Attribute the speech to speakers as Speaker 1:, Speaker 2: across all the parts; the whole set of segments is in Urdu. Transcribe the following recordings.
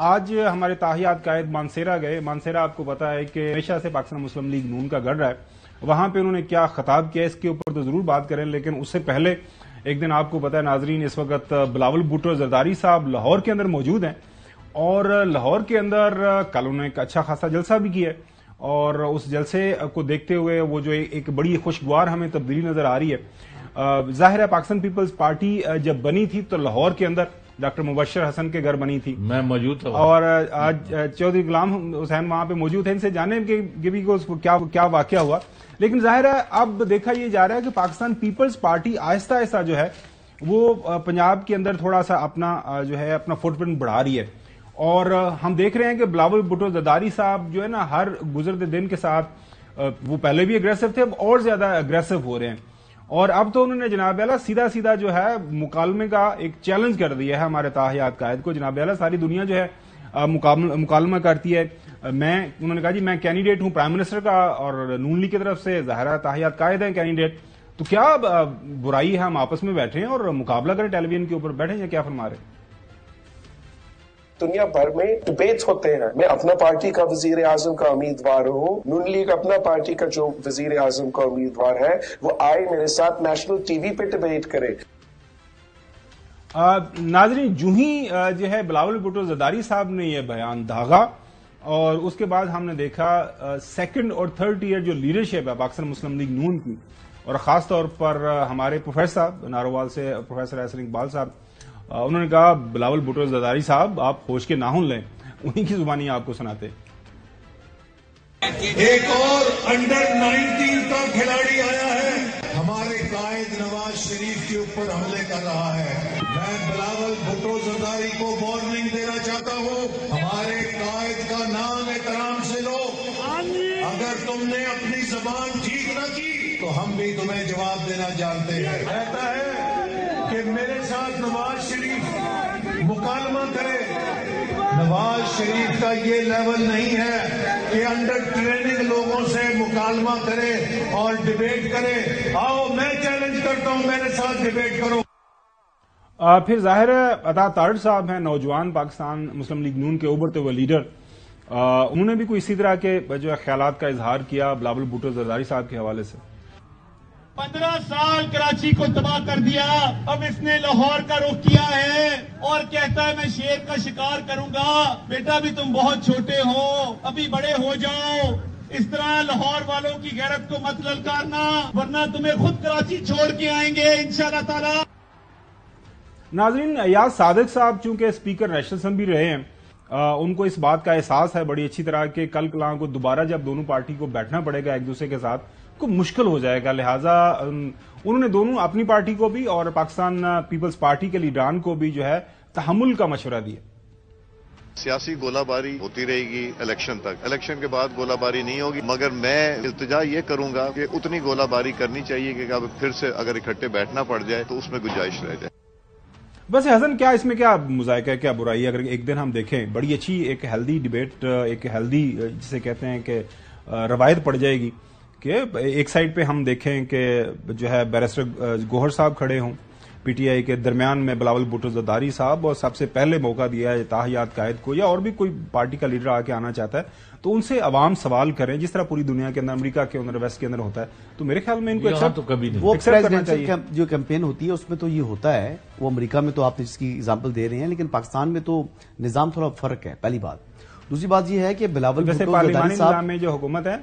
Speaker 1: آج ہمارے تاحیات قائد مانسیرا گئے. مانسیرا آپ کو پتا ہے کہ ہمیشہ سے پاکستان مسلم لیگ نون کا گڑھ رہا ہے. وہاں پہ انہوں نے کیا خطاب کیا اس کے اوپر تو ضرور بات کریں, لیکن اس سے پہلے ایک دن آپ کو پتا ہے ناظرین, اس وقت بلاول بھٹو زرداری صاحب لاہور کے اندر موجود ہیں, اور لاہور کے اندر کل انہوں نے ایک اچھا خاصا جلسہ بھی کیا ہے, اور اس جلسے کو دیکھتے ہوئے وہ جو ایک بڑی خوشگوار ہمیں تبدیلی نظر آ رہی ہے. ظاہر ہے پاکستان پیپلز پارٹی جب بنی تھی تو لاہور کے اندر ڈاکٹر مبشر حسن کے گھر بنی تھی,
Speaker 2: میں موجود تھا,
Speaker 1: اور آج چودھری غلام حسین وہاں پہ موجود ہیں. ان سے جانیں کہ کیا واقعہ ہوا. لیکن ظاہر ہے اب دیکھا یہ جا رہا ہے کہ پاکستان پیپلز پارٹی آہستہ آہستہ جو ہے وہ پنجاب کے اندر تھوڑا سا اپنا فٹ پرنٹ بڑھا رہی ہے, اور ہم دیکھ رہے ہیں کہ بلاول بھٹو زرداری صاحب جو ہے نا ہر گزرتے دن کے ساتھ وہ پہلے بھی اگریسو تھے, اب اور زیادہ اگریسو ہو رہے ہیں, اور اب تو انہوں نے جناب اعلیٰ سیدھا جو ہے مکالمے کا ایک چیلنج کر دیا ہے ہمارے تاحیات قائد کو. جناب اعلیٰ ساری دنیا جو ہے مکالمہ کرتی ہے, انہوں نے کہا جی میں کینڈیڈیٹ ہوں پرائم منسٹر کا, اور نون لیگ کی طرف سے ظاہرہ تاحیات قائد ہیں کینڈیڈیٹ, تو کیا برائی ہے ہم آپس میں بیٹھیں اور مقابلہ کریں, ٹیلی ویژن کے اوپر بیٹھیں, یا کیا فرما رہے ہیں؟
Speaker 3: دنیا بھر میں ڈبیٹس ہوتے ہیں. میں اپنا پارٹی کا وزیر اعظم کا امیدوار ہوں, نون لیگ اپنا پارٹی کا جو وزیر اعظم کا امیدوار ہے وہ آئے میرے ساتھ نیشنل ٹی وی پہ ڈبیٹ کرے.
Speaker 1: ناظرین, جو ہی جو ہے بلاول بھٹو زرداری صاحب نے یہ بیان داغا, اور اس کے بعد ہم نے دیکھا سیکنڈ اور تھرڈ ایئر جو لیڈرشپ ہے پاکستان مسلم لیگ نون کی, اور خاص طور پر ہمارے پروفیسر صاحب ناروال سے پروفیسر احسن اقبال صاحب, انہوں نے کہا بلاول بھٹو زرداری صاحب آپ ہوش کے ناخن لیں, انہی کی زبانی آپ کو سناتے.
Speaker 4: ایک اور انڈر 19 کا کھلاڑی آیا ہے, ہمارے قائد نواز شریف کے اوپر حملے کر رہا ہے. میں بلاول بھٹو زرداری کو وارننگ دینا چاہتا ہوں, ہمارے قائد کا نام احترام سے لو. اگر تم نے اپنی زبان ٹھیک نہ کی تو ہم بھی تمہیں جواب دینا جانتے ہیں. کہتا ہے کہ میرے ساتھ نواز شریف مکالمہ کرے. نواز شریف کا یہ لیول نہیں ہے کہ انڈر ٹریننگ لوگوں سے مکالمہ کرے اور ڈبیٹ کرے. آؤ میں چیلنج کرتا ہوں, میرے ساتھ ڈبیٹ کرو.
Speaker 1: پھر ظاہر ہے عطا تارڑ صاحب ہیں نوجوان پاکستان مسلم لیگ نون کے ابھرتے ہوئے لیڈر, انہوں نے بھی کوئی اسی طرح کے جو ہے خیالات کا اظہار کیا بلاول بھٹو زرداری صاحب کے حوالے سے.
Speaker 5: 15 سال کراچی کو تباہ کر دیا, اب اس نے لاہور کا رخ کیا ہے اور کہتا ہے میں شیر کا شکار کروں گا. بیٹا بھی تم بہت چھوٹے ہو, ابھی بڑے ہو جاؤ. اس طرح لاہور والوں کی غیرت کو مت للکارنا, ورنہ تمہیں خود کراچی چھوڑ کے آئیں گے انشاءاللہ تعالی.
Speaker 1: ناظرین, ایاز صادق صاحب چونکہ اسپیکر نیشنل اسمبلی رہے ہیں, ان کو اس بات کا احساس ہے بڑی اچھی طرح کہ کل کلاں کو دوبارہ جب دونوں پارٹی کو بیٹھنا پڑے گا ایک دوسرے کے ساتھ کو مشکل ہو جائے گا. لہٰذا انہوں نے دونوں اپنی پارٹی کو بھی اور پاکستان پیپلز پارٹی کے لیڈران کو بھی جو ہے تحمل کا مشورہ دیا.
Speaker 6: سیاسی گولہ باری ہوتی رہے گی الیکشن تک, الیکشن کے بعد گولہ باری نہیں ہوگی, مگر میں التجا یہ کروں گا کہ اتنی گولہ باری کرنی چاہیے کہ اب پھر سے اگر اکٹھے بیٹھنا پڑ جائے تو اس میں گنجائش رہ جائے.
Speaker 1: بس حسن, کیا اس میں کیا مذائقہ ہے, کیا برائی ہے اگر ایک دن ہم دیکھیں بڑی اچھی ایک ہیلدی ڈیبیٹ, ایک ہیلدی جسے کہتے ہیں کہ روایت پڑ جائے گی کہ ایک سائڈ پہ ہم دیکھیں کہ جو ہے بیرسٹر گوہر صاحب کھڑے ہوں پی ٹی آئی کے, درمیان میں بلاول بھٹو زرداری صاحب, اور سب سے پہلے موقع دیا ہے تاحیات قائد کو, یا اور بھی کوئی پارٹی کا لیڈر آ کے آنا چاہتا ہے تو ان سے عوام سوال کریں جس طرح پوری دنیا کے اندر امریکہ کے اندر ویسٹ کے اندر ہوتا ہے. تو میرے خیال میں ان کو
Speaker 7: وہ پریزیڈنشل جو کیمپین ہوتی ہے اس میں تو یہ ہوتا ہے, وہ امریکہ میں تو آپ جس کی اگزامپل دے رہے ہیں, لیکن پاکستان میں تو نظام تھوڑا فرق ہے. پہلی بات. دوسری بات یہ ہے کہ بلاول بھٹو زرداری صاحب
Speaker 1: میں جو حکومت ہے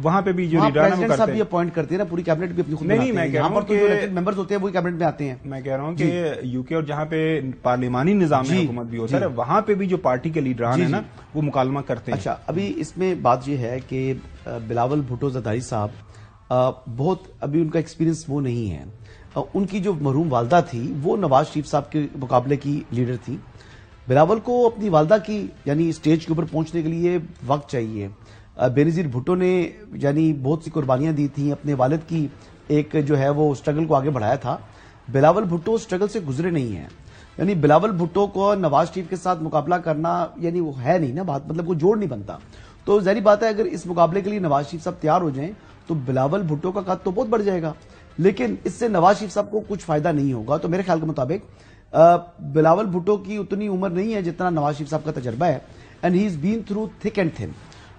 Speaker 1: وہاں پہ بھی جو
Speaker 7: پریزیڈنٹ صاحب بھی اپوائنٹ کرتے ہیں نا, پوری کیبنٹ بھی اپنی خود
Speaker 1: نہیں, میں کہہ رہا ہوں کہ
Speaker 7: ممبرز ہوتے ہیں وہی کیبنٹ میں آتے ہیں.
Speaker 1: میں کہہ رہا ہوں کہ یو کے اور جہاں پہ پارلیمانی نظام میں حکومت بھی ہوتا ہے وہاں پہ بھی جو پارٹی کے لیڈران ہیں نا وہ مکالمہ کرتے ہیں.
Speaker 7: اچھا, ابھی اس میں بات یہ ہے کہ بلاول بھٹو زرداری صاحب بہت ابھی ان کا ایکسپیرینس وہ نہیں ہے. ان کی جو مرحوم والدہ تھی وہ نواز شریف صاحب کے مقابلے کی لیڈر تھی. بلاول کو اپنی والدہ کی یعنی اسٹیج کے اوپر پہنچنے کے لیے وقت چاہیے. بینظیر بھٹو نے یعنی بہت سی قربانیاں دی تھیں, اپنے والد کی ایک جو ہے وہ اسٹرگل کو آگے بڑھایا تھا. بلاول بھٹو اسٹرگل سے گزرے نہیں ہیں, یعنی بلاول بھٹو کو نواز شریف کے ساتھ مقابلہ کرنا یعنی وہ ہے نہیں نا بات, مطلب وہ جوڑ نہیں بنتا. تو ظاہری بات ہے اگر اس مقابلے کے لیے نواز شریف صاحب تیار ہو جائیں تو بلاول بھٹو کا قد تو بہت بڑھ جائے گا, لیکن اس سے نواز شریف صاحب کو کچھ فائدہ نہیں ہوگا. تو میرے خیال کے مطابق بلاول بھٹو کی اتنی عمر نہیں ہے جتنا نواز شریف صاحب کا تجربہ ہے، and he is been through thick and thin.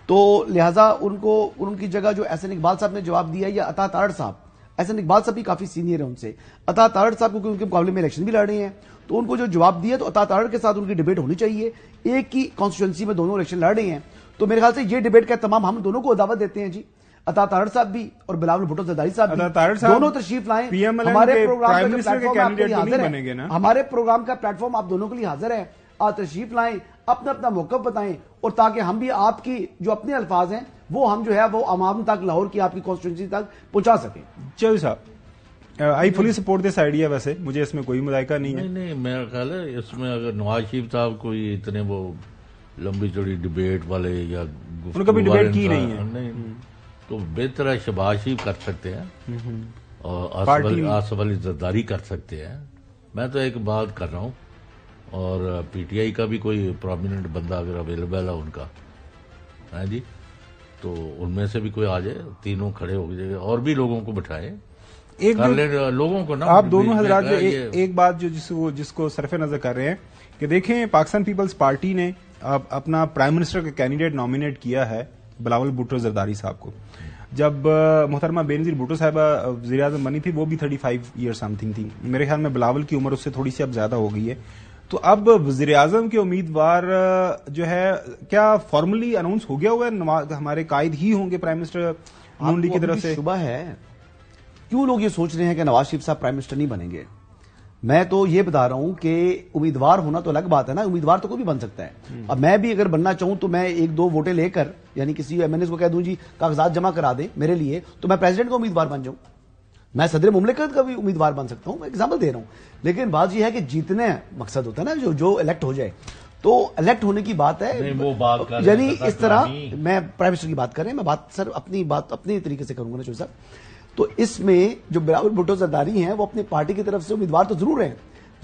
Speaker 7: تو لہٰذا ان کی جگہ جو احسن اقبال صاحب نے جواب دیا یا عطا تارڑ صاحب، احسن اقبال صاحب بھی کافی سینئر ہے ان سے، عطا تارڑ صاحب کیونکہ ان کے مقابلے میں الیکشن بھی لڑ رہے ہیں، تو ان کو جو جواب دیا تو عطا تارڑ کے ساتھ ان کی ڈیبیٹ ہونی چاہیے. ایک ہی کانسٹیچوئنسی میں دونوں الیکشن لڑ رہے ہیں، تو میرے خیال سے یہ ڈیبیٹ کا اہتمام ہم دونوں کو دعوت دیتے ہیں جی. عطا تارڑ صاحب بھی اور بلاول بھٹو زرداری صاحب بھی دونوں تشریف لائیں. ہمارے پروگرام کا پلیٹ فارم آپ کے لیے حاضر ہے، ہمارے پروگرام کا پلیٹ فارم آپ دونوں کے لیے حاضر ہے. آپ تشریف لائیں، اپنا اپنا موقف بتائیں، اور تاکہ ہم بھی آپ کی جو اپنے الفاظ ہیں وہ ہم جو ہے وہ عوام تک، لاہور کی آپ کی کانسٹیٹوئنسی تک پہنچا سکیں.
Speaker 1: چلو صاحب، آئی فلی سپورٹ دس آئیڈیا. ویسے مجھے اس میں کوئی مذائقہ نہیں ہے.
Speaker 2: نہیں، میرا خیال ہے اس میں اگر نواز شریف صاحب کوئی اتنے وہ لمبی چوڑی ڈبیٹ والے یا
Speaker 1: انہوں نے کبھی ڈبیٹ کی نہیں ہے،
Speaker 2: تو بہتر ہے شہباز شریف کر سکتے ہیں اور آصف علی زرداری کر سکتے ہیں. میں تو ایک بات کر رہا ہوں، اور پی ٹی آئی کا بھی کوئی پرومیننٹ بندہ اگر اویلیبل ہے ان کا ہے جی، تو ان میں سے بھی کوئی آ جائے، تینوں کھڑے ہو جائے اور بھی لوگوں کو بٹھائے لوگوں کو نا.
Speaker 1: آپ دونوں حضرات جو ایک بات جو جس کو صرف نظر کر رہے ہیں کہ دیکھیں، پاکستان پیپلز پارٹی نے اپنا پرائم منسٹر کا کینڈیڈیٹ نامینیٹ کیا ہے بلاول بھٹو زرداری صاحب کو. جب محترمہ بینظیر بھٹو صاحبہ وزیر اعظم بنی تھی وہ بھی 35 ایئر سم تھنگ تھی. میرے خیال میں بلاول کی عمر اس سے تھوڑی سی اب زیادہ ہو گئی ہے. تو اب وزیر اعظم کے امیدوار جو ہے کیا فارملی اناؤنس ہو گیا ہوا ہے؟ ہمارے قائد ہی ہوں گے پرائم منسٹر نون لیگ کی طرف سے؟
Speaker 7: شبہ ہے. کیوں لوگ یہ سوچ رہے ہیں کہ نواز شریف صاحب پرائم منسٹر نہیں بنیں گے؟ میں تو یہ بتا رہا ہوں کہ امیدوار ہونا تو الگ بات ہے نا، امیدوار تو کوئی بھی بن سکتا ہے. اب میں بھی اگر بننا چاہوں تو میں 1-2 ووٹیں لے کر، یعنی کسی ایم این ایس کو کہہ دوں جی کاغذات جمع کرا دیں میرے لیے، تو میں پریزیڈنٹ کا امیدوار بن جاؤں. میں صدر مملکت کا بھی امیدوار بن سکتا ہوں، میں ایگزامپل دے رہا ہوں. لیکن بات یہ ہے کہ جیتنے مقصد ہوتا ہے نا، جو الیکٹ ہو جائے تو الیکٹ ہونے کی بات ہے. یعنی اس طرح میں پرائم منسٹر کی بات کر رہے ہیں، میں بات سر اپنی بات اپنے طریقے سے کروں گا نا چوہدری صاحب. تو اس میں جو بلاول بھٹو زرداری ہیں وہ اپنی پارٹی کی طرف سے امیدوار تو ضرور ہیں،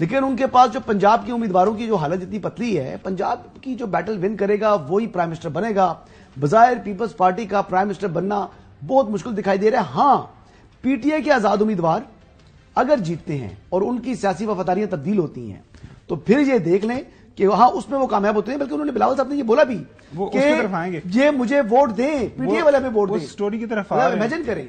Speaker 7: لیکن ان کے پاس جو پنجاب کی امیدواروں کی جو حالت اتنی پتلی ہے، پنجاب کی جو بیٹل ون کرے گا وہی پرائم منسٹر بنے گا. بظاہر پیپلز پارٹی کا پرائم منسٹر بننا بہت مشکل دکھائی دے رہا ہے. ہاں، پی ٹی آئی کے آزاد امیدوار اگر جیتتے ہیں اور ان کی سیاسی وفاداریاں تبدیل ہوتی ہیں تو پھر یہ دیکھ لیں کہ ہاں اس میں وہ کامیاب ہوتے ہیں. بلکہ انہوں نے بلاول صاحب نے یہ بولا بھی کہ یہ مجھے ووٹ دیں، پی ٹی آئی والے میں ووٹ دیں.
Speaker 1: اسٹوری کی طرف آ رہے ہیں،
Speaker 7: امیجن کریں.